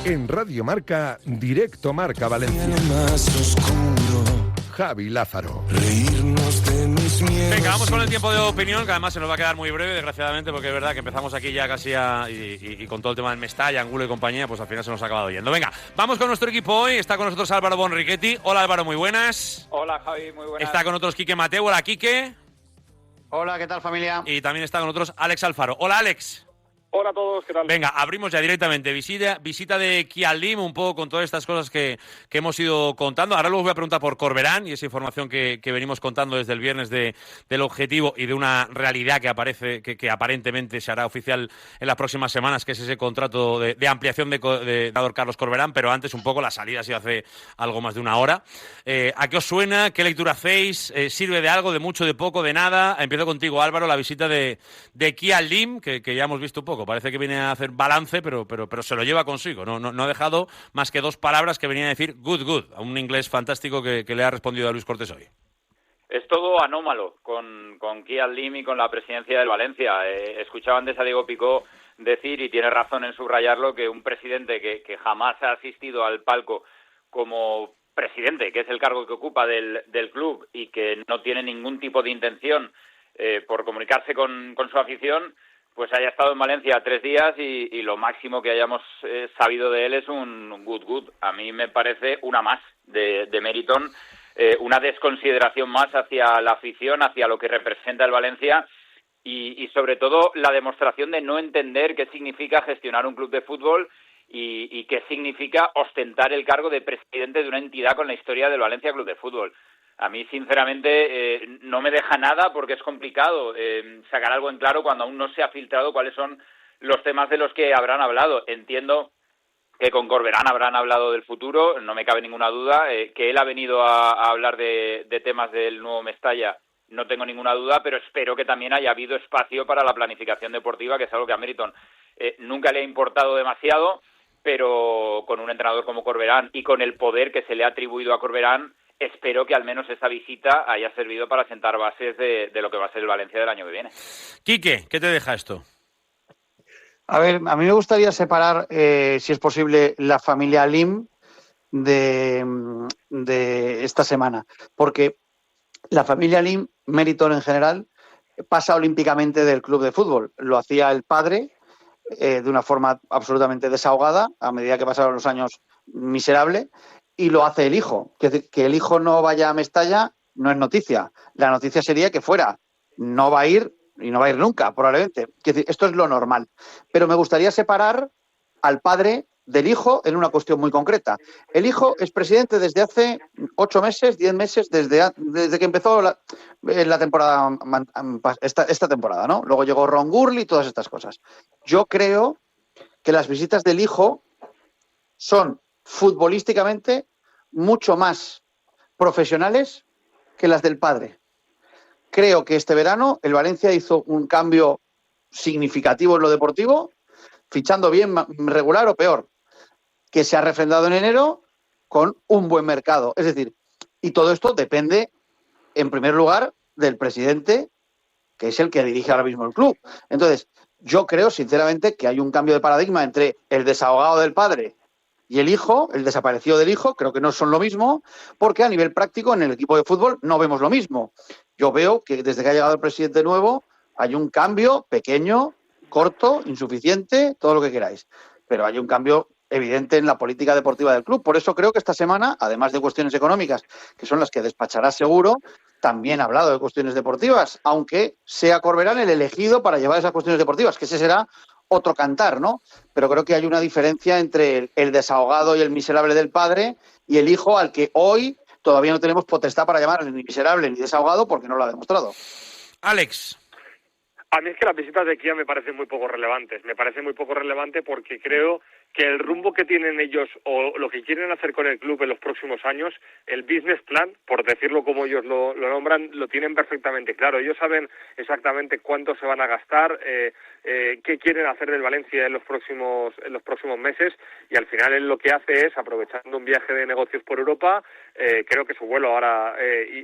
En Radio Marca, Directo Marca Valencia. Javi Lázaro. Venga, vamos con el tiempo de opinión, que además se nos va a quedar muy breve, desgraciadamente, porque es verdad que empezamos aquí ya casi y con todo el tema del Mestalla, Angulo y compañía, pues al final se nos ha acabado yendo. Venga, vamos con nuestro equipo hoy. Está con nosotros Álvaro Bonrichetti. Hola Álvaro, muy buenas. Hola Javi, muy buenas. Está con nosotros Quique Mateu. Hola Quique. Hola, ¿qué tal familia? Y también está con nosotros Alex Alfaro. Hola Alex. Hola a todos, ¿qué tal? Venga, abrimos ya directamente. Visita de Kialim, un poco con todas estas cosas que hemos ido contando. Ahora luego os voy a preguntar por Corberán y esa información que venimos contando desde el viernes del objetivo y de una realidad que aparece, que aparentemente se hará oficial en las próximas semanas, que es ese contrato de ampliación de Carlos Corberán, pero antes un poco la salida ha sido hace algo más de una hora. ¿A qué os suena? ¿Qué lectura hacéis? ¿Sirve de algo, de mucho, de poco, de nada? Empiezo contigo, Álvaro, la visita de Kialim, que ya hemos visto un poco. Parece que viene a hacer balance, pero se lo lleva consigo. No ha dejado más que dos palabras que venía a decir good, a un inglés fantástico que le ha respondido a Luis Cortés hoy. Es todo anómalo con Kialim y con la presidencia del Valencia. Escuchaba antes a Diego Picó decir, y tiene razón en subrayarlo, que un presidente que jamás ha asistido al palco como presidente, que es el cargo que ocupa del club, y que no tiene ningún tipo de intención por comunicarse con su afición, pues haya estado en Valencia 3 días y lo máximo que hayamos sabido de él es un good. A mí me parece una más de Meriton, una desconsideración más hacia la afición, hacia lo que representa el Valencia y sobre todo la demostración de no entender qué significa gestionar un club de fútbol y qué significa ostentar el cargo de presidente de una entidad con la historia del Valencia Club de Fútbol. A mí, sinceramente, no me deja nada porque es complicado sacar algo en claro cuando aún no se ha filtrado cuáles son los temas de los que habrán hablado. Entiendo que con Corberán habrán hablado del futuro, no me cabe ninguna duda. Que él ha venido a hablar de temas del nuevo Mestalla, no tengo ninguna duda, pero espero que también haya habido espacio para la planificación deportiva, que es algo que a Meriton nunca le ha importado demasiado, pero con un entrenador como Corberán y con el poder que se le ha atribuido a Corberán, espero que al menos esa visita haya servido para sentar bases de lo que va a ser el Valencia del año que viene. Quique, ¿qué te deja esto? A ver, a mí me gustaría separar, si es posible, la familia Lim de esta semana, porque la familia Lim, Meriton en general, pasa olímpicamente del club de fútbol. Lo hacía el padre de una forma absolutamente desahogada, a medida que pasaron los años, miserable, y lo hace el hijo. Que el hijo no vaya a Mestalla no es noticia. La noticia sería que fuera. No va a ir y no va a ir nunca, probablemente. Esto es lo normal. Pero me gustaría separar al padre del hijo en una cuestión muy concreta. El hijo es presidente desde hace 8 meses, 10 meses, desde que empezó la temporada, esta temporada, ¿no? Luego llegó Ron Gurley y todas estas cosas. Yo creo que las visitas del hijo son futbolísticamente mucho más profesionales que las del padre. Creo que este verano el Valencia hizo un cambio significativo en lo deportivo, fichando bien, regular o peor, que se ha refrendado en enero con un buen mercado. Es decir, y todo esto depende, en primer lugar, del presidente, que es el que dirige ahora mismo el club. Entonces, yo creo, sinceramente, que hay un cambio de paradigma entre el desahogado del padre y el hijo, el desaparecido del hijo. Creo que no son lo mismo, porque a nivel práctico en el equipo de fútbol no vemos lo mismo. Yo veo que desde que ha llegado el presidente nuevo hay un cambio pequeño, corto, insuficiente, todo lo que queráis, pero hay un cambio evidente en la política deportiva del club. Por eso creo que esta semana, además de cuestiones económicas, que son las que despachará seguro, también ha hablado de cuestiones deportivas, aunque sea Corberán el elegido para llevar esas cuestiones deportivas, que ese será otro cantar, ¿no? Pero creo que hay una diferencia entre el desahogado y el miserable del padre y el hijo, al que hoy todavía no tenemos potestad para llamar ni miserable ni desahogado porque no lo ha demostrado. Alex. A mí es que las visitas de Kia me parecen muy poco relevantes. Me parece muy poco relevante porque creo que el rumbo que tienen ellos o lo que quieren hacer con el club en los próximos años, el business plan, por decirlo como ellos lo nombran, lo tienen perfectamente claro. Ellos saben exactamente cuánto se van a gastar, qué quieren hacer del Valencia en los próximos meses, y al final él lo que hace es, aprovechando un viaje de negocios por Europa, creo que su vuelo ahora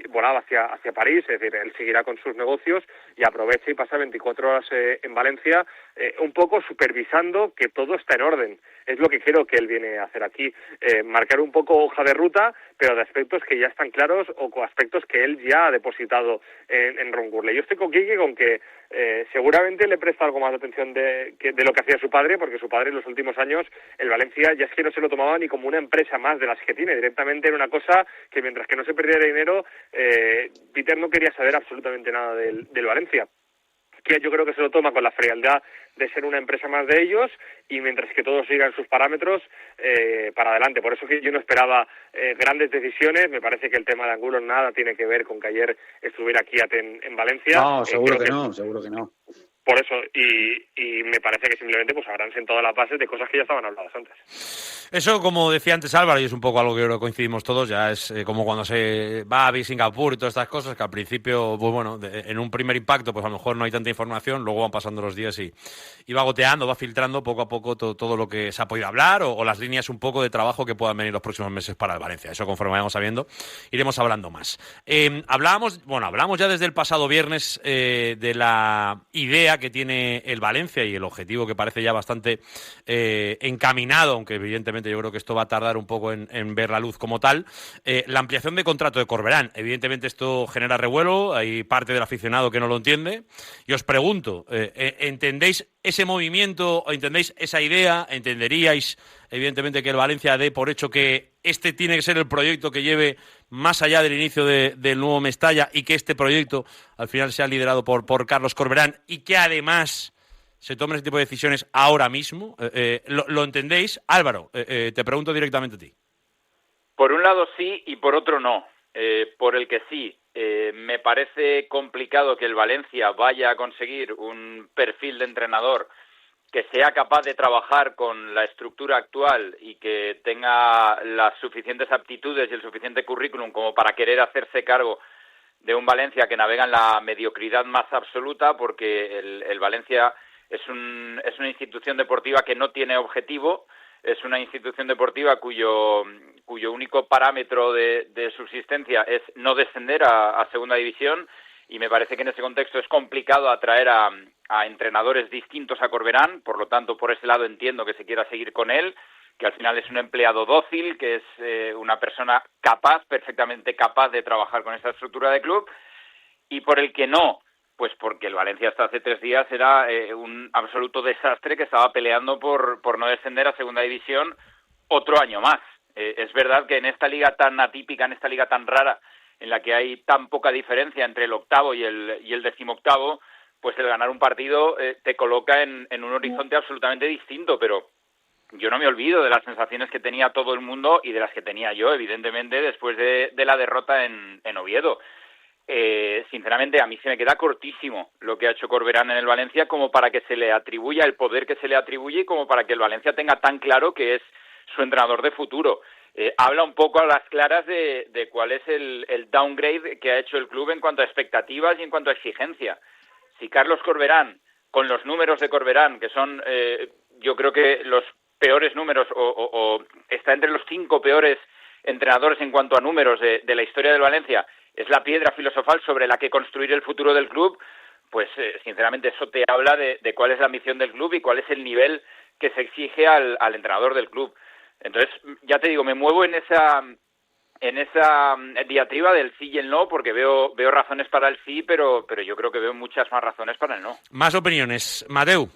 volaba hacia París, es decir, él seguirá con sus negocios y aprovecha y pasa 24 horas en Valencia, un poco supervisando que todo está en orden. es lo que creo que él viene a hacer aquí, marcar un poco hoja de ruta, pero de aspectos que ya están claros o con aspectos que él ya ha depositado en Ron Gurley. Yo estoy con Quique con que seguramente le presta algo más de atención de lo que hacía su padre, porque su padre en los últimos años, el Valencia, ya es que no se lo tomaba ni como una empresa más de las que tiene, directamente era una cosa que mientras que no se perdiera dinero, Peter no quería saber absolutamente nada del Valencia. Que yo creo que se lo toma con la frialdad de ser una empresa más de ellos, y mientras que todos sigan sus parámetros, para adelante. Por eso que yo no esperaba grandes decisiones. Me parece que el tema de Angulo nada tiene que ver con que ayer estuviera Kiat en Valencia. No, seguro que no. Por eso, y me parece que simplemente pues habrán sentado las bases de cosas que ya estaban habladas antes. Eso, como decía antes Álvaro, y es un poco algo que creo que coincidimos todos, ya es como cuando se va a Singapur y todas estas cosas, que al principio, pues bueno, en un primer impacto, pues a lo mejor no hay tanta información, luego van pasando los días y va goteando, va filtrando poco a poco todo lo que se ha podido hablar o las líneas un poco de trabajo que puedan venir los próximos meses para el Valencia. Eso, conforme vayamos sabiendo, iremos hablando más. Hablábamos ya desde el pasado viernes de la idea que tiene el Valencia y el objetivo que parece ya bastante encaminado, aunque evidentemente yo creo que esto va a tardar un poco en ver la luz como tal, la ampliación de contrato de Corberán. Evidentemente esto genera revuelo, hay parte del aficionado que no lo entiende, y os pregunto, ¿entendéis ese movimiento, entendéis esa idea? ¿Entenderíais evidentemente que el Valencia dé por hecho que este tiene que ser el proyecto que lleve más allá del inicio del nuevo Mestalla, y que este proyecto al final sea liderado por Carlos Corberán, y que además se tomen ese tipo de decisiones ahora mismo? ¿Lo entendéis? Álvaro, te pregunto directamente a ti. Por un lado sí y por otro no. Por el que sí, me parece complicado que el Valencia vaya a conseguir un perfil de entrenador que sea capaz de trabajar con la estructura actual y que tenga las suficientes aptitudes y el suficiente currículum como para querer hacerse cargo de un Valencia que navega en la mediocridad más absoluta, porque el Valencia es una institución deportiva que no tiene objetivo, es una institución deportiva cuyo único parámetro de subsistencia es no descender a segunda división, y me parece que en ese contexto es complicado atraer a entrenadores distintos a Corberán. Por lo tanto, por ese lado entiendo que se quiera seguir con él, que al final es un empleado dócil, que es una persona perfectamente capaz de trabajar con esta estructura de club. Y por el que no, pues porque el Valencia hasta hace 3 días era un absoluto desastre, que estaba peleando por no descender a segunda división otro año más. Es verdad que en esta liga tan atípica, en esta liga tan rara, en la que hay tan poca diferencia entre el octavo y el 18º, pues el ganar un partido te coloca en un horizonte absolutamente distinto. Pero yo no me olvido de las sensaciones que tenía todo el mundo y de las que tenía yo, evidentemente, después de la derrota en Oviedo. Sinceramente, a mí se me queda cortísimo lo que ha hecho Corberán en el Valencia como para que se le atribuya el poder que se le atribuye y como para que el Valencia tenga tan claro que es su entrenador de futuro. Habla un poco a las claras de cuál es el downgrade que ha hecho el club en cuanto a expectativas y en cuanto a exigencia. Si Carlos Corberán, con los números de Corberán, que son yo creo que los peores números, o está entre los 5 peores entrenadores en cuanto a números de la historia del Valencia, es la piedra filosofal sobre la que construir el futuro del club, pues sinceramente eso te habla de cuál es la ambición del club y cuál es el nivel que se exige al entrenador del club. Entonces, ya te digo, me muevo en esa diatriba del sí y el no, porque veo razones para el sí, pero yo creo que veo muchas más razones para el no. Más opiniones. Mateu.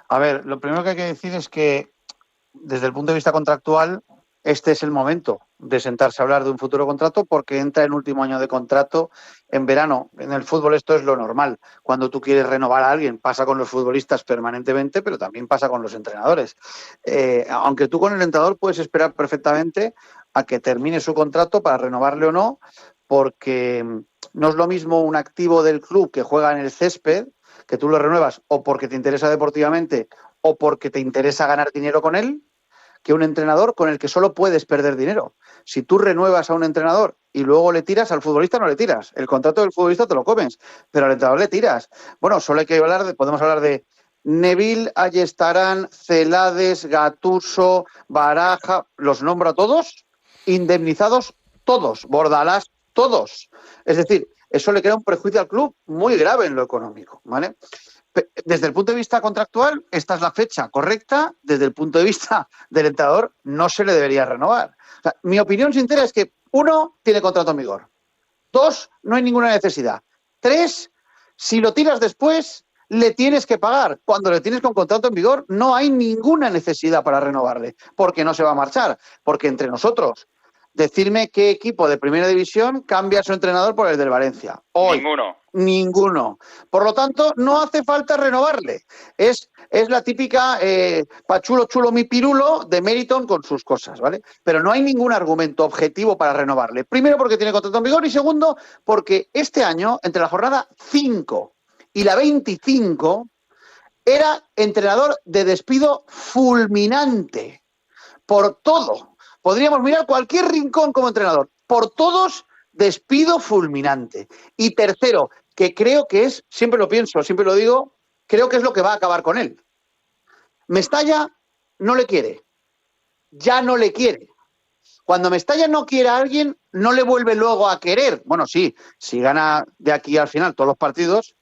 A ver, lo primero que hay que decir es que desde el punto de vista contractual, este es el momento de sentarse a hablar de un futuro contrato, porque entra en último año de contrato en verano. En el fútbol esto es lo normal. Cuando tú quieres renovar a alguien, pasa con los futbolistas permanentemente, pero también pasa con los entrenadores. Aunque tú con el entrenador puedes esperar perfectamente a que termine su contrato para renovarle o no, porque no es lo mismo un activo del club que juega en el césped, que tú lo renuevas o porque te interesa deportivamente o porque te interesa ganar dinero con él, que un entrenador con el que solo puedes perder dinero. Si tú renuevas a un entrenador y luego le tiras, al futbolista no le tiras. El contrato del futbolista te lo comes, pero al entrenador le tiras. Bueno, solo hay que podemos hablar de Neville, Ayestarán, Celades, Gattuso, Baraja, los nombro a todos, indemnizados todos, Bordalás, todos. Es decir, eso le crea un prejuicio al club muy grave en lo económico, ¿vale? Desde el punto de vista contractual, esta es la fecha correcta. Desde el punto de vista del entrenador, no se le debería renovar. O sea, mi opinión sincera es que, 1, tiene contrato en vigor. 2, no hay ninguna necesidad. 3, si lo tiras después, le tienes que pagar. Cuando le tienes con contrato en vigor, no hay ninguna necesidad para renovarle, porque no se va a marchar. Porque entre nosotros, decirme qué equipo de primera división cambia a su entrenador por el del Valencia. Hoy, ninguno. Por lo tanto, no hace falta renovarle. Es la típica pachulo chulo mi pirulo de Meriton con sus cosas, ¿vale? Pero no hay ningún argumento objetivo para renovarle. Primero, porque tiene contrato en vigor, y segundo, porque este año, entre la jornada 5 y la 25, era entrenador de despido fulminante por todo. Podríamos mirar cualquier rincón como entrenador. Por todos, despido fulminante. Y tercero, que creo que es, siempre lo pienso, siempre lo digo, creo que es lo que va a acabar con él. Mestalla no le quiere. Ya no le quiere. Cuando Mestalla no quiere a alguien, no le vuelve luego a querer. Bueno, sí, si gana de aquí al final todos los partidos,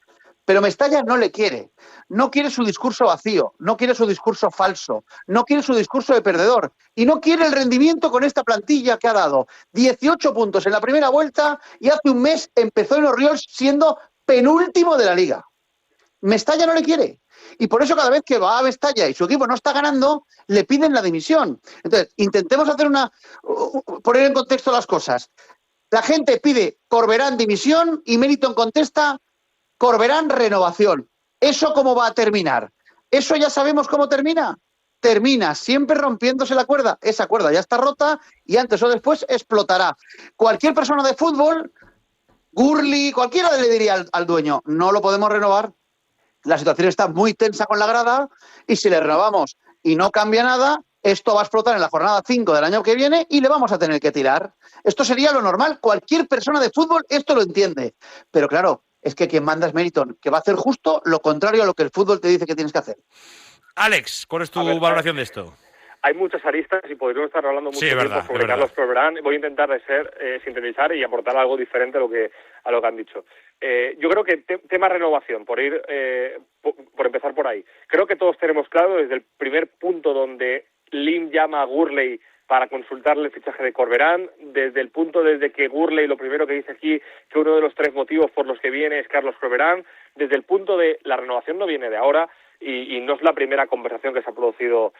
pero Mestalla no le quiere. No quiere su discurso vacío, no quiere su discurso falso, no quiere su discurso de perdedor y no quiere el rendimiento con esta plantilla que ha dado 18 puntos en la primera vuelta y hace un mes empezó en Orriols siendo penúltimo de la liga. Mestalla no le quiere y por eso cada vez que va a Mestalla y su equipo no está ganando, le piden la dimisión. Entonces, intentemos poner en contexto las cosas. La gente pide Corberán dimisión y Meriton contesta Corberán renovación. ¿Eso cómo va a terminar? ¿Eso ya sabemos cómo termina? Termina siempre rompiéndose la cuerda. Esa cuerda ya está rota y antes o después explotará. Cualquier persona de fútbol, Gurli, cualquiera le diría al dueño, no lo podemos renovar. La situación está muy tensa con la grada y si le renovamos y no cambia nada, esto va a explotar en la jornada 5 del año que viene y le vamos a tener que tirar. Esto sería lo normal. Cualquier persona de fútbol esto lo entiende. Pero claro, es que quien manda es Meriton, que va a hacer justo lo contrario a lo que el fútbol te dice que tienes que hacer. Alex, ¿cuál es tu valoración de esto? Hay muchas aristas y podríamos estar hablando mucho tiempo sobre Carlos Corberán. Voy a intentar sintetizar y aportar algo diferente a lo que han dicho. Yo creo que tema renovación, por empezar por ahí. Creo que todos tenemos claro desde el primer punto donde Lim llama a Gurley para consultarle el fichaje de Corberán, desde que Gurley lo primero que dice aquí, que uno de los 3 motivos por los que viene es Carlos Corberán, desde el punto de la renovación no viene de ahora y no es la primera conversación que se ha producido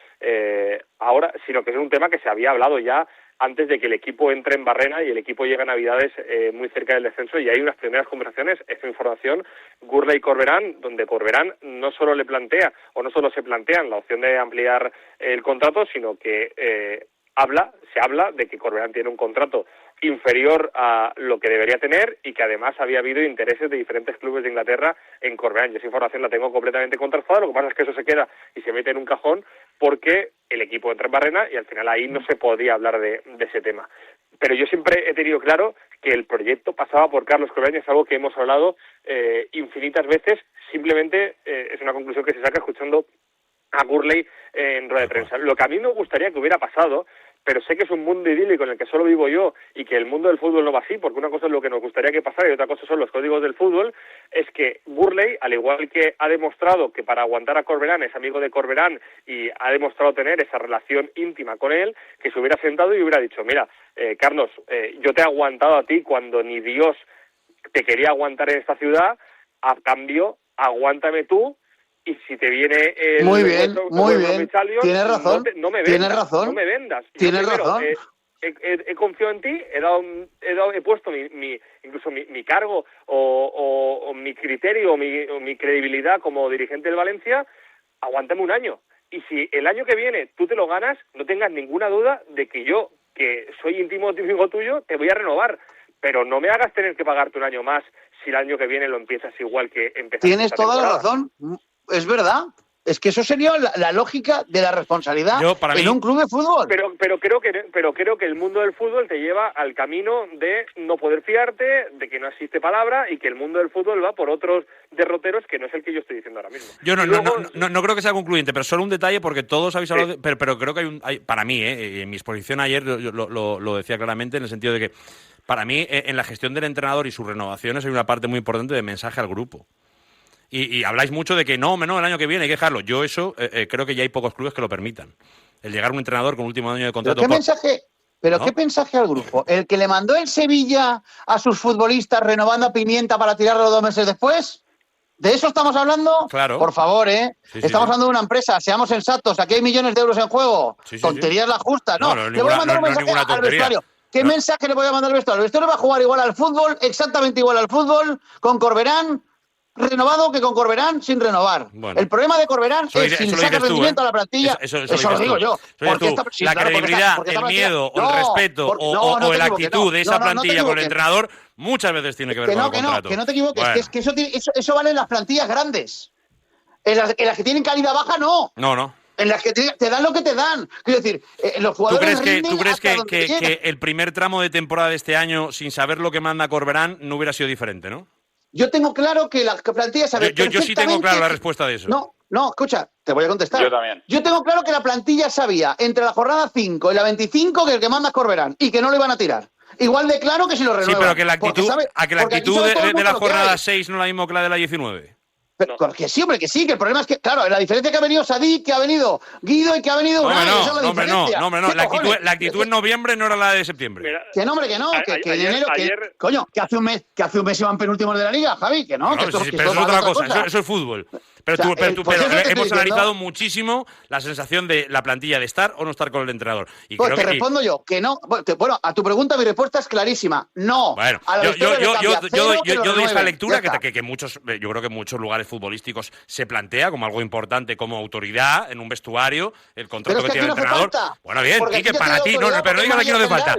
ahora, sino que es un tema que se había hablado ya antes de que el equipo entre en Barrena y el equipo llega a Navidades muy cerca del descenso y hay unas primeras conversaciones, esta información, Gurley y Corberán, donde Corberán no solo se plantean la opción de ampliar el contrato, sino que se habla de que Corberán tiene un contrato inferior a lo que debería tener y que además había habido intereses de diferentes clubes de Inglaterra en Corberán. Yo esa información la tengo completamente contrastada, lo que pasa es que eso se queda y se mete en un cajón porque el equipo entra en Barrena y al final ahí no se podía hablar de ese tema. Pero yo siempre he tenido claro que el proyecto pasaba por Carlos Corberán y es algo que hemos hablado infinitas veces, simplemente es una conclusión que se saca escuchando a Gurley en rueda de prensa. Lo que a mí me gustaría que hubiera pasado, pero sé que es un mundo idílico en el que solo vivo yo y que el mundo del fútbol no va así, porque una cosa es lo que nos gustaría que pasara y otra cosa son los códigos del fútbol, es que Gurley, al igual que ha demostrado que para aguantar a Corberán es amigo de Corberán y ha demostrado tener esa relación íntima con él, que se hubiera sentado y hubiera dicho, mira, Carlos, yo te he aguantado a ti cuando ni Dios te quería aguantar en esta ciudad, a cambio, aguántame tú. Y si te viene el muy bien, tienes razón, no me vendas. Tienes razón. He confiado en ti, he puesto incluso mi cargo o mi criterio o mi credibilidad como dirigente del Valencia, aguántame un año. Y si el año que viene tú te lo ganas, no tengas ninguna duda de que yo, que soy íntimo tuyo, te voy a renovar. Pero no me hagas tener que pagarte un año más si el año que viene lo empiezas igual que empezaste. Tienes toda la razón. Es verdad. Es que eso sería la lógica de la responsabilidad en un club de fútbol. Pero creo que el mundo del fútbol te lleva al camino de no poder fiarte, de que no existe palabra y que el mundo del fútbol va por otros derroteros que no es el que yo estoy diciendo ahora mismo. Yo no creo que sea concluyente, pero solo un detalle porque todos habéis hablado, pero creo que hay para mí, en mi exposición ayer yo lo decía claramente en el sentido de que para mí en la gestión del entrenador y sus renovaciones hay una parte muy importante de mensaje al grupo. y habláis mucho de que no, el año que viene hay que dejarlo. Yo eso creo que ya hay pocos clubes que lo permitan. El llegar a un entrenador con último año de contrato. ¿Qué mensaje al grupo? ¿El que le mandó el Sevilla a sus futbolistas renovando a Pimienta para tirarlo 2 meses después? ¿De eso estamos hablando? Claro. Por favor, estamos hablando de una empresa, seamos sensatos, aquí hay millones de euros en juego. Tonterías las justas, ¿no? Le voy a mandar un mensaje al vestuario. ¿Qué mensaje le voy a mandar al vestuario? El vestuario va a jugar igual al fútbol, exactamente igual al fútbol, con Corberán renovado que con Corberán sin renovar. Bueno. El problema de Corberán es si le saca rendimiento a la plantilla. Eso lo digo yo. La credibilidad, el miedo, o el respeto o la actitud de esa plantilla con el entrenador muchas veces tiene que ver con el contrato. Que no te equivoques, bueno. que eso vale en las plantillas grandes. En las que tienen calidad baja, no. No. En las que te dan lo que te dan. Quiero decir, los jugadores. ¿Tú crees que el primer tramo de temporada de este año, sin saber lo que manda Corberán, no hubiera sido diferente, no? Yo tengo claro que la plantilla sabe. Yo sí tengo claro la respuesta de eso. No, escucha, te voy a contestar. Yo también. Yo tengo claro que la plantilla sabía entre la jornada 5 y la 25 que el que manda es Corberán y que no lo iban a tirar. Igual de claro que si lo renuevan. Sí, pero que la actitud de la jornada 6 no es la misma que la de la 19. Pero, que sí, hombre, que sí, que el problema es que, claro, la diferencia es que ha venido Sadik, que ha venido Guido y que ha venido Unai. La actitud en noviembre no era la de septiembre. Mira, que no, hombre, que no, que en enero, coño, que hace un mes iban penúltimos de la Liga, Javi, que no. Pero eso es otra cosa, eso es fútbol. Pero hemos analizado muchísimo la sensación de la plantilla de estar o no estar con el entrenador. Y pues te respondo yo, que no. Bueno, a tu pregunta mi respuesta es clarísima. No. Bueno, yo doy esta lectura que muchos, yo creo que en muchos lugares futbolísticos se plantea como algo importante, como autoridad en un vestuario, el contrato que tiene el entrenador. Bueno, bien, y que para ti, pero no digas que aquí no hace falta.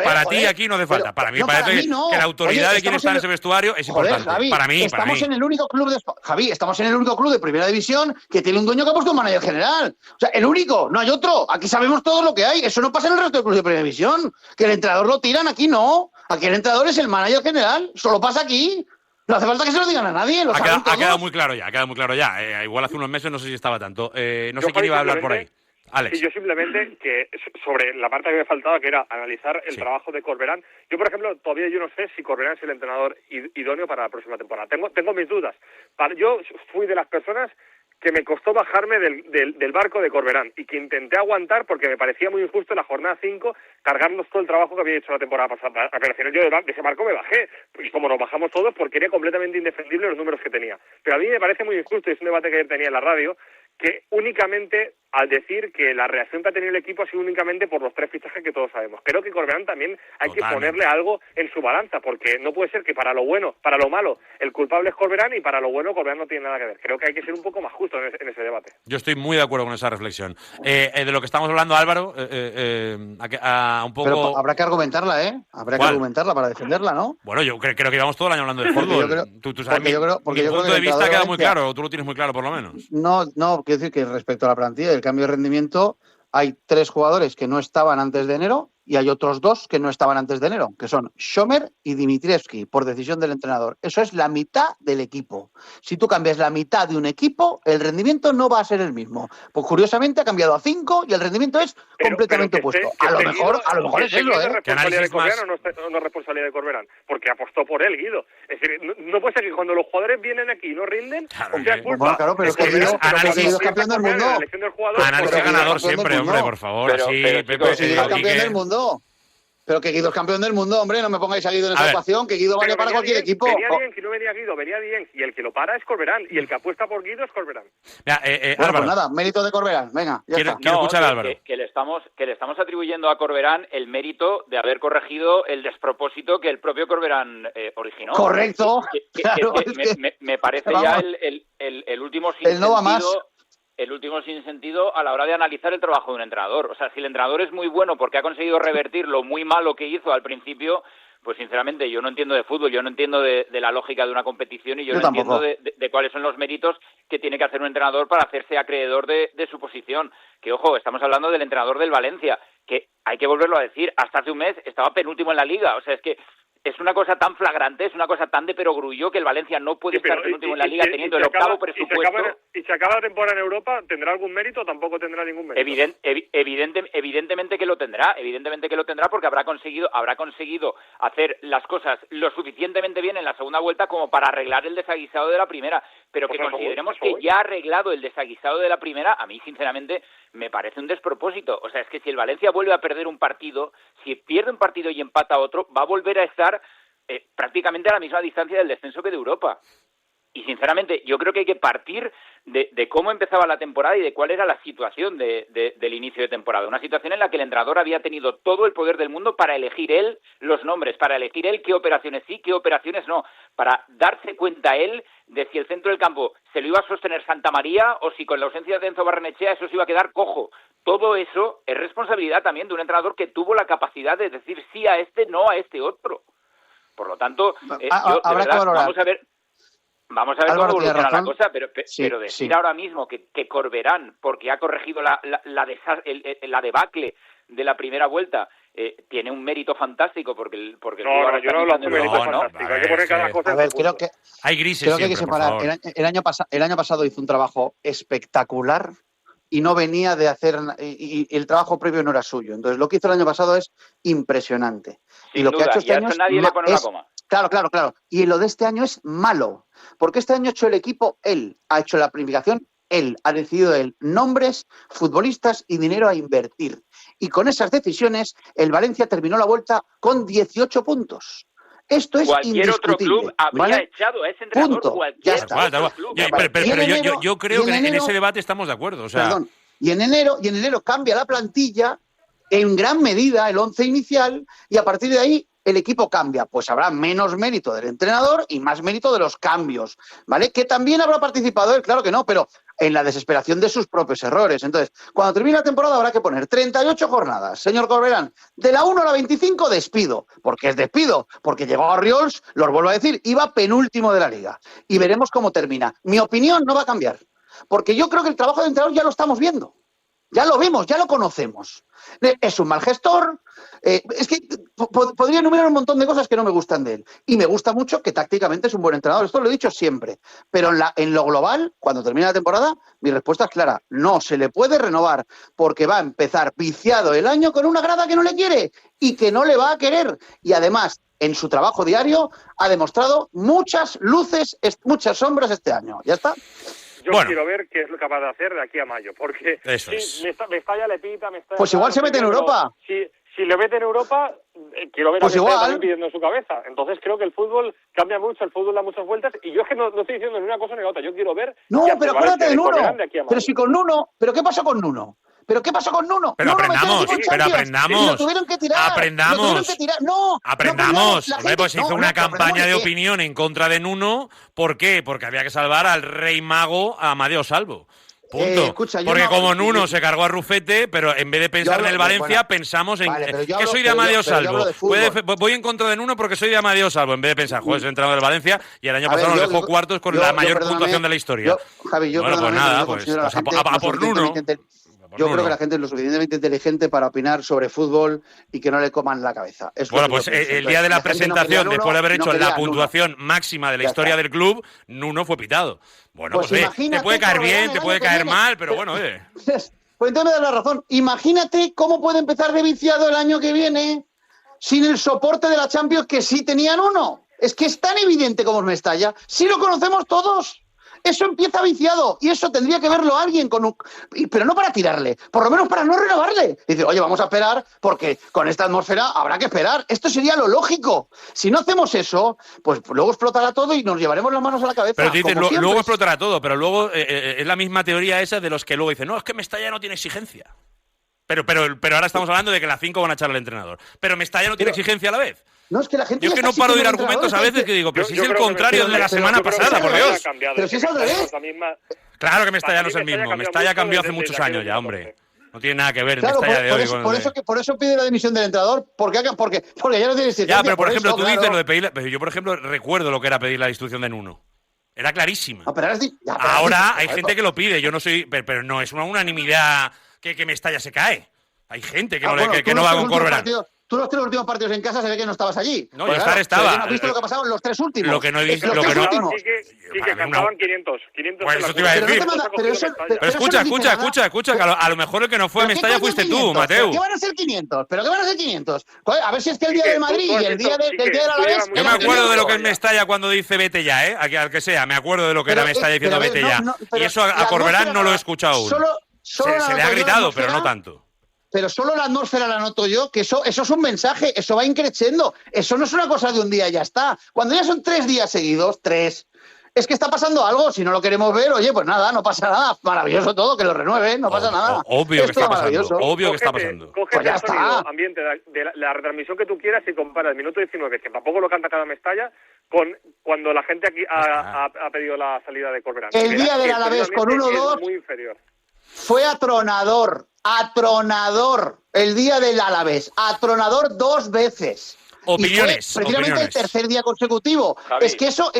Para ti aquí no hace falta. Para mí parece que la autoridad de quien está en ese vestuario es importante. Para mí. Estamos en el único club de Javi, estamos en el único club de primera división que tiene un dueño que ha puesto un manager general. O sea, el único, no hay otro. Aquí sabemos todo lo que hay. Eso no pasa en el resto de clubes de primera división. Que el entrenador lo tiran, aquí no. Aquí el entrenador es el manager general. Solo pasa aquí. No hace falta que se lo digan a nadie. Ha quedado muy claro ya. Igual hace unos meses no sé si estaba tanto. No sé quién iba a hablar por ahí. Alex. Y yo simplemente, que sobre la parte que me faltaba, que era analizar el trabajo de Corberán. Yo, por ejemplo, todavía yo no sé si Corberán es el entrenador idóneo para la próxima temporada. Tengo mis dudas. Yo fui de las personas que me costó bajarme del barco de Corberán y que intenté aguantar porque me parecía muy injusto en la jornada 5 cargarnos todo el trabajo que había hecho la temporada pasada. Pero al final yo de ese barco me bajé. Y como nos bajamos todos, porque era completamente indefendible los números que tenía. Pero a mí me parece muy injusto, y es un debate que ayer tenía en la radio, que únicamente al decir que la reacción que ha tenido el equipo ha sido únicamente por los 3 fichajes que todos sabemos. Creo que Corberán también hay que ponerle algo en su balanza, porque no puede ser que para lo bueno, para lo malo, el culpable es Corberán y para lo bueno Corberán no tiene nada que ver. Creo que hay que ser un poco más justo en ese debate. Yo estoy muy de acuerdo con esa reflexión. De lo que estamos hablando, Álvaro, un poco... Pero habrá que argumentarla, ¿eh? Habrá que argumentarla para defenderla, ¿no? Bueno, yo creo que llevamos todo el año hablando de fútbol. Tú sabes, mi punto de vista queda muy claro, o tú lo tienes muy claro por lo menos. No, quiero decir que respecto a la plantilla y el cambio de rendimiento, hay 3 jugadores que no estaban antes de enero y hay otros 2 que no estaban antes de enero, que son Schomer y Dimitrievski, por decisión del entrenador. Eso es la mitad del equipo. Si tú cambias la mitad de un equipo, el rendimiento no va a ser el mismo. Pues curiosamente ha cambiado a 5 y el rendimiento es completamente opuesto. A lo mejor es eso, ¿eh? ¿Es responsabilidad de Corberán o no es responsabilidad de Corberán? Porque apostó por él, Guido. Es decir, no puede ser que cuando los jugadores vienen aquí y no rinden, sea culpa. Bueno, claro, pero es que Guido es campeón del mundo. Análisis ganador siempre, hombre, por favor. Pepe, Guido es campeón del mundo. Pero que Guido es campeón del mundo, hombre, no me pongáis a Guido en esa ecuación, que Guido vale para cualquier equipo. Venía bien, que no venía Guido, venía bien. Y el que lo para es Corberán, y el que apuesta por Guido es Corberán. Mira, bueno, pues nada, mérito de Corberán, venga, ya está. Quiero escuchar a Álvaro. Que le estamos atribuyendo a Corberán el mérito de haber corregido el despropósito que el propio Corberán originó. Correcto. Me parece ya el último sinsentido. No va más. El último sinsentido a la hora de analizar el trabajo de un entrenador. O sea, si el entrenador es muy bueno porque ha conseguido revertir lo muy malo que hizo al principio, pues sinceramente yo no entiendo de fútbol, yo no entiendo de la lógica de una competición y yo no entiendo de cuáles son los méritos que tiene que hacer un entrenador para hacerse acreedor de su posición. Que, ojo, estamos hablando del entrenador del Valencia, que hay que volverlo a decir, hasta hace un mes estaba penúltimo en la Liga. O sea, es que es una cosa tan flagrante, es una cosa tan de perogrullo que el Valencia no puede estar penúltimo en la Liga teniendo el octavo presupuesto. ¿Y se acaba la temporada en Europa? ¿Tendrá algún mérito o tampoco tendrá ningún mérito? Evidentemente que lo tendrá, porque habrá conseguido hacer las cosas lo suficientemente bien en la segunda vuelta como para arreglar el desaguisado de la primera, pero que consideremos que ya ha arreglado el desaguisado de la primera, a mí sinceramente me parece un despropósito. O sea, es que si el Valencia vuelve a perder un partido, si pierde un partido y empata otro, va a volver a estar prácticamente a la misma distancia del descenso que de Europa. Y sinceramente yo creo que hay que partir de cómo empezaba la temporada y de cuál era la situación del inicio de temporada. Una situación en la que el entrenador había tenido todo el poder del mundo para elegir él los nombres, para elegir él qué operaciones sí, qué operaciones no, para darse cuenta él de si el centro del campo se lo iba a sostener Santa María o si con la ausencia de Enzo Barrenechea eso se iba a quedar cojo. Todo eso es responsabilidad también de un entrenador que tuvo la capacidad de decir sí a este, no a este otro. Por lo tanto, Vamos a ver cómo evoluciona la cosa, pero decir ahora mismo que Corberán, porque ha corregido la debacle de la primera vuelta, tiene un mérito fantástico porque no, yo no hablo de mérito fantástico. Hay que poner cada cosa. A ver, creo que hay grises. Creo que hay siempre, que separar. El año pasado hizo un trabajo espectacular y no venía de hacer y el trabajo previo no era suyo. Entonces, lo que hizo el año pasado es impresionante. Sin y lo duda, que ha hecho este año nadie le pone una coma. Claro. Y lo de este año es malo, porque este año ha hecho el equipo él, ha hecho la planificación él, ha decidido él nombres, futbolistas y dinero a invertir. Y con esas decisiones, el Valencia terminó la vuelta con 18 puntos. Esto es cualquier otro club habría echado a ese entrenador. Punto. Cualquier Ya está. otro club. Pero yo creo que en ese debate estamos de acuerdo. O sea... Perdón. Y en enero cambia la plantilla en gran medida el 11 inicial y a partir de ahí el equipo cambia. Pues habrá menos mérito del entrenador y más mérito de los cambios, ¿vale? Que también habrá participado él, claro que no, pero en la desesperación de sus propios errores. Entonces, cuando termine la temporada habrá que poner 38 jornadas. Señor Corberán, de la 1 a la 25 despido. ¿Por qué es despido? Porque llegó a Oriols, lo vuelvo a decir, iba penúltimo de la Liga. Y veremos cómo termina. Mi opinión no va a cambiar. Porque yo creo que el trabajo de entrenador ya lo estamos viendo. Ya lo vemos, ya lo conocemos. Es un mal gestor. Es que podría enumerar un montón de cosas que no me gustan de él. Y me gusta mucho que tácticamente es un buen entrenador. Esto lo he dicho siempre. Pero en lo global, cuando termine la temporada, mi respuesta es clara. No se le puede renovar porque va a empezar viciado el año con una grada que no le quiere y que no le va a querer. Y además, en su trabajo diario, ha demostrado muchas luces, muchas sombras este año. ¿Ya está? Yo quiero ver qué es lo capaz de hacer de aquí a mayo, porque Mestalla le pita, pues igual se mete en Europa. Si le mete en Europa, quiero ver pues a igual también pidiendo en su cabeza. Entonces creo que el fútbol cambia mucho, el fútbol da muchas vueltas, y yo es que no estoy diciendo ni una cosa ni la otra. Yo quiero ver... No, pero acuérdate de Nuno. Pero si con Nuno... ¿Pero qué pasó con Nuno? ¿Pero qué pasó con Nuno? Pero aprendamos, Lo tuvieron que tirar. Aprendamos. Hombre, pues hizo una campaña de opinión en contra de Nuno. ¿Por qué? Porque había que salvar al rey mago Amadeo Salvo. Punto. Porque como Nuno se cargó a Rufete, pero en vez de pensar en el Valencia, pensamos en que soy de Amadeo Salvo. Voy en contra de Nuno porque soy de Amadeo Salvo, en vez de pensar, joder, soy entrenador del Valencia y el año pasado nos dejó cuartos con la mayor puntuación de la historia. Bueno, pues nada, pues a por Nuno. Yo creo que la gente es lo suficientemente inteligente para opinar sobre fútbol y que no le coman la cabeza. Bueno, pues el día de la presentación, después de haber hecho la puntuación máxima de la historia del club, Nuno fue pitado. Bueno, pues te puede caer bien, te puede caer mal, pero bueno, Pues entonces me das la razón. Imagínate cómo puede empezar de viciado el año que viene sin el soporte de la Champions que sí tenían uno. Es que es tan evidente como Mestalla. Sí lo conocemos todos. Eso empieza viciado y eso tendría que verlo alguien pero no para tirarle, por lo menos para no renovarle. Dice, oye, vamos a esperar porque con esta atmósfera habrá que esperar. Esto sería lo lógico. Si no hacemos eso, pues luego explotará todo y nos llevaremos las manos a la cabeza. Pero dices, luego explotará todo, pero luego es la misma teoría esa de los que luego dicen, no, es que Mestalla no tiene exigencia. Pero ahora estamos hablando de que las 5 van a echar al entrenador. Pero Mestalla no tiene exigencia a la vez. No, es que la gente yo es que no paro de ir argumentos a veces que digo, pero si es el contrario de la semana pasada, por Dios. Pero si es al revés. Claro que Mestalla no es el mismo. Mestalla cambió hace muchos años ya, hombre. No tiene nada que ver Mestalla de hoy con... Por eso pide la dimisión del entrenador, porque ya no tiene exigencia. Ya, pero por ejemplo, tú dices lo de pedir... Pero yo, por ejemplo, recuerdo lo que era pedir la destitución de Nuno. Era clarísima. Ahora hay gente que lo pide, yo no soy... Pero no es una unanimidad que Mestalla se cae. Hay gente que no va con Corberán. tú los 3 últimos partidos en casa se ve que no estabas allí. No, Pues yo claro, estaba. se ve que no has visto lo que ha pasado en los 3 últimos. Lo que no he visto, Los lo que 3 no. últimos. Sí, que cantaban 500. Pues eso te iba a decir. Pero eso Pero escucha, no dice nada. escucha, que a lo mejor el que no fue a ¿Pero qué Mestalla coño fuiste tú, 500? Mateu. ¿Pero qué van a ser 500? ¿Pero qué van a ser 500? Joder, a ver si es que el día Quique, de Madrid tú has y el visto, día del Quique, día de tú Alavés... llevas Yo mucho me tiempo acuerdo de lo que es ya. Mestalla cuando dice vete ya, al que sea. Me acuerdo de lo que era Mestalla diciendo a ver, vete ya. pero Y eso a la Corberán atmósfera no lo he escuchado aún. Solo Se le ha gritado, pero no tanto. Pero solo la atmósfera la noto yo, que eso es un mensaje, eso va increciendo. Eso no es una cosa de un día y ya está. Cuando ya son 3 días seguidos, 3, es que está pasando algo. Si no lo queremos ver, oye, pues nada, no pasa nada. Maravilloso todo, que lo renueven, no pasa nada. Obvio que Es todo está pasando. maravilloso. Obvio que está pasando. Cógete Pues ya el sonido está. ambiente de la retransmisión que tú quieras y compara el minuto 19, que tampoco lo canta cada Mestalla, con cuando la gente aquí ha pedido la salida de Corberán. El Verás día del que Alavés con seguramente 1-2 es muy inferior. fue atronador. El día del Alavés. Atronador 2 veces. Opiniones, Y fue precisamente opiniones. el tercer día consecutivo. Javi. Es que eso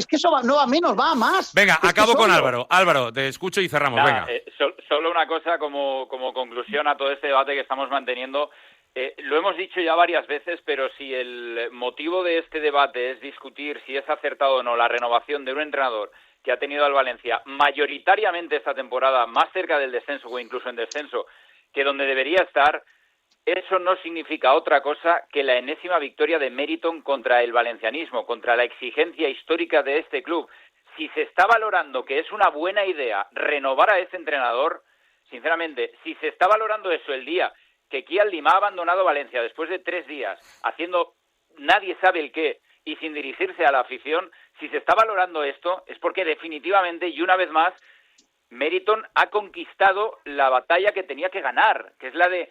no va a menos, va a más. Venga, Es que acabo es con obvio. Álvaro. Álvaro, te escucho y cerramos, Nada, venga. solo una cosa como conclusión a todo este debate que estamos manteniendo. Lo hemos dicho ya varias veces, pero si el motivo de este debate es discutir si es acertado o no la renovación de un entrenador que ha tenido al Valencia mayoritariamente esta temporada más cerca del descenso o incluso en descenso que donde debería estar, eso no significa otra cosa que la enésima victoria de Meriton contra el valencianismo, contra la exigencia histórica de este club. Si se está valorando que es una buena idea renovar a este entrenador, sinceramente, si se está valorando eso el día que Kial Lim ha abandonado Valencia después de 3 días, haciendo nadie sabe el qué y sin dirigirse a la afición, si se está valorando esto es porque definitivamente y una vez más Meriton ha conquistado la batalla que tenía que ganar, que es la de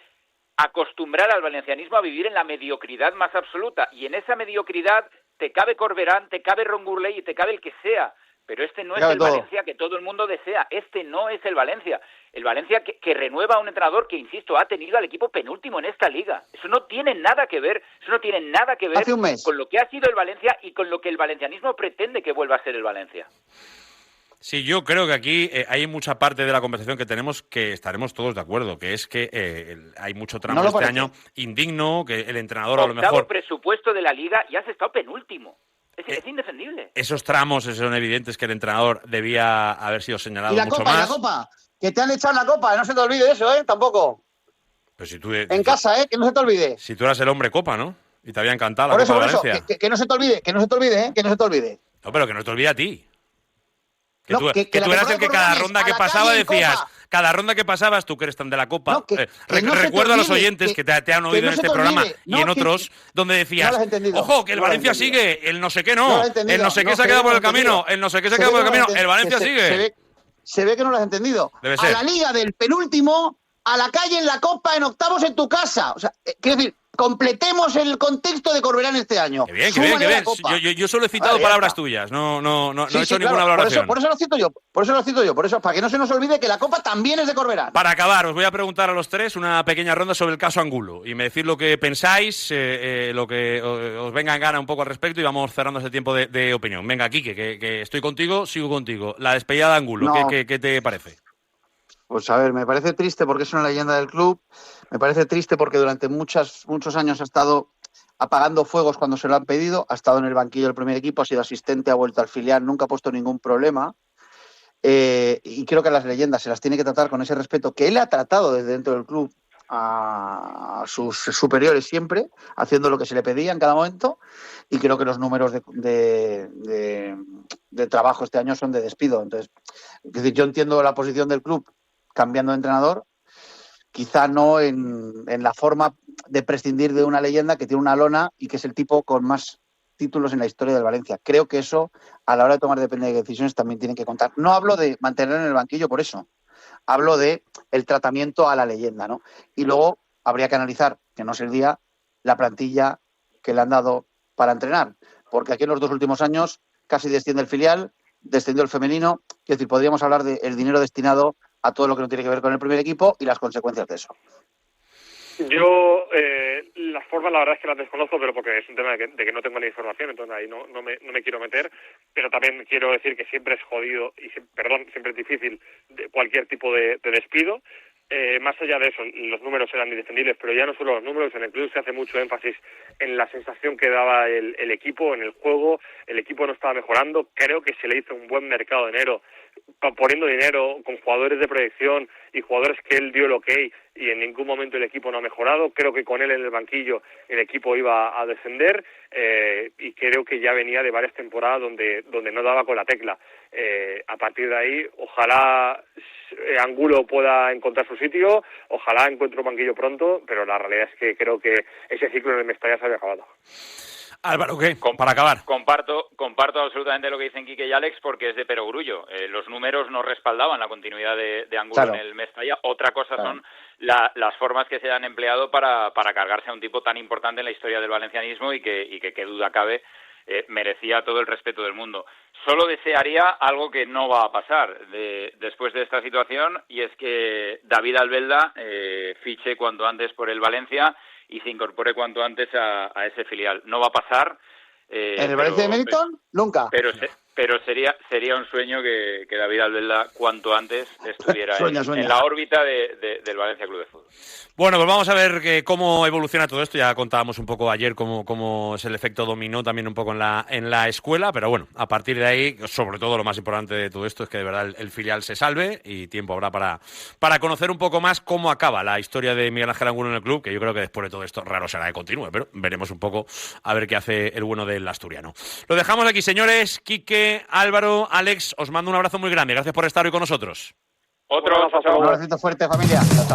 acostumbrar al valencianismo a vivir en la mediocridad más absoluta. Y en esa mediocridad te cabe Corberán, te cabe Ron Gurley y te cabe el que sea. Pero este no es el Valencia que todo el mundo desea. Este no es el Valencia. El Valencia que renueva a un entrenador que, insisto, ha tenido al equipo penúltimo en esta liga. Eso no tiene nada que ver, Hace un mes. con lo que ha sido el Valencia y con lo que el valencianismo pretende que vuelva a ser el Valencia. Sí, yo creo que aquí hay mucha parte de la conversación que tenemos que estaremos todos de acuerdo, que es que hay mucho tramo No lo este parece. año indigno, que el entrenador a lo Octavo mejor... presupuesto de la liga y has estado penúltimo. Es indefendible. Esos tramos son evidentes que el entrenador debía haber sido señalado Y la mucho copa, más. la copa. Que te han echado la copa, no se te olvide eso, Tampoco. Pero si tú, En casa, que no se te olvide. Si tú eras el hombre copa, ¿no? Y te había encantado la Por Copa eso, de Valencia. que no se te olvide, que no se te olvide, que no se te olvide. No, pero que no te olvide a ti. Que No, tú, que que la tú eras el temporada que cada Corberán ronda es que a la pasaba calle en decías, Copa. cada ronda que pasabas, tú que eres tan de la Copa, No, que no se te recuerdo a los olvide, oyentes que te han que oído no en se este te programa olvide. y No, en otros, donde decías, no lo has entendido. ojo, que el No lo has Valencia entendido. sigue, el no sé qué No lo no, has entendido. el no sé qué No, se ha que quedado no por lo el has entendido. camino, el no sé qué se ha Se quedado por ve el que no camino, lo el Valencia se- sigue. Se ve que no lo has entendido. Debe A ser. la liga del penúltimo, a la calle en la Copa, en octavos en tu casa. O sea, quiero decir, completemos el contexto de Corberán este año. Que bien, que Súmale bien, que la bien. Copa. Yo solo he citado Vale, ya palabras está. tuyas, no Sí, he hecho sí, ninguna claro. valoración. Por eso lo cito yo, por eso, para que no se nos olvide que la Copa también es de Corberán. Para acabar, os voy a preguntar a los tres una pequeña ronda sobre el caso Angulo y me decís lo que pensáis, lo que os venga en gana un poco al respecto y vamos cerrando ese tiempo de opinión. Venga, Quique, que estoy contigo, sigo contigo. La despedida de Angulo, No. ¿qué te parece? Pues a ver, me parece triste porque es una leyenda del club, me parece triste porque durante muchos años ha estado apagando fuegos cuando se lo han pedido, ha estado en el banquillo del primer equipo, ha sido asistente, ha vuelto al filial, nunca ha puesto ningún problema. Y creo que a las leyendas se las tiene que tratar con ese respeto que él ha tratado desde dentro del club a sus superiores siempre, haciendo lo que se le pedía en cada momento, y creo que los números de trabajo este año son de despido. Entonces, es decir, yo entiendo la posición del club cambiando de entrenador, quizá no en la forma de prescindir de una leyenda que tiene una lona y que es el tipo con más títulos en la historia del Valencia. Creo que eso, a la hora de tomar decisiones, también tienen que contar. No hablo de mantener en el banquillo por eso. Hablo de el tratamiento a la leyenda, ¿no? Y luego habría que analizar, que no es el día, la plantilla que le han dado para entrenar. Porque aquí en los 2 últimos años casi desciende el filial, descendió el femenino. Es decir, podríamos hablar del dinero destinado a todo lo que no tiene que ver con el primer equipo y las consecuencias de eso. Yo las formas la verdad es que las desconozco, pero porque es un tema de que no tengo la información, entonces ahí no me quiero meter, pero también quiero decir que siempre es jodido y siempre es difícil cualquier tipo de despido. más allá de eso, los números eran indefendibles, pero ya no solo los números, en el club se hace mucho énfasis en la sensación que daba el equipo, en el juego. El equipo no estaba mejorando, creo que se le hizo un buen mercado de enero, poniendo dinero con jugadores de proyección y jugadores que él dio el ok, y en ningún momento el equipo no ha mejorado. Creo que con él en el banquillo el equipo iba a descender, y creo que ya venía de varias temporadas donde no daba con la tecla. A partir de ahí, ojalá Angulo pueda encontrar su sitio, ojalá encuentre un banquillo pronto, pero la realidad es que creo que ese ciclo en el Mestalla se había acabado. Álvaro, ¿qué? Para acabar. Comparto absolutamente lo que dicen Quique y Alex, porque es de perogrullo. Los números no respaldaban la continuidad de Angulo en el Mestalla. Otra cosa son las formas que se han empleado para cargarse a un tipo tan importante en la historia del valencianismo y que qué duda cabe, merecía todo el respeto del mundo. Solo desearía algo que no va a pasar después de esta situación, y es que David Albelda fiche cuanto antes por el Valencia y se incorpore cuanto antes a ese filial. No va a pasar. ¿En el Valencia de Meriton? Nunca. Pero sería un sueño que David Albelda cuanto antes estuviera Sueña. en la órbita del Valencia Club de Fútbol. Bueno, pues vamos a ver cómo evoluciona todo esto. Ya contábamos un poco ayer cómo es el efecto dominó también un poco en la escuela, pero bueno, a partir de ahí, sobre todo lo más importante de todo esto es que de verdad el filial se salve, y tiempo habrá para conocer un poco más cómo acaba la historia de Miguel Ángel Angulo en el club, que yo creo que después de todo esto raro será que continúe, pero veremos un poco a ver qué hace el bueno del asturiano. Lo dejamos aquí, señores. Quique, Álvaro, Alex, os mando un abrazo muy grande. Gracias por estar hoy con nosotros. Un abrazo fuerte, familia. Chao.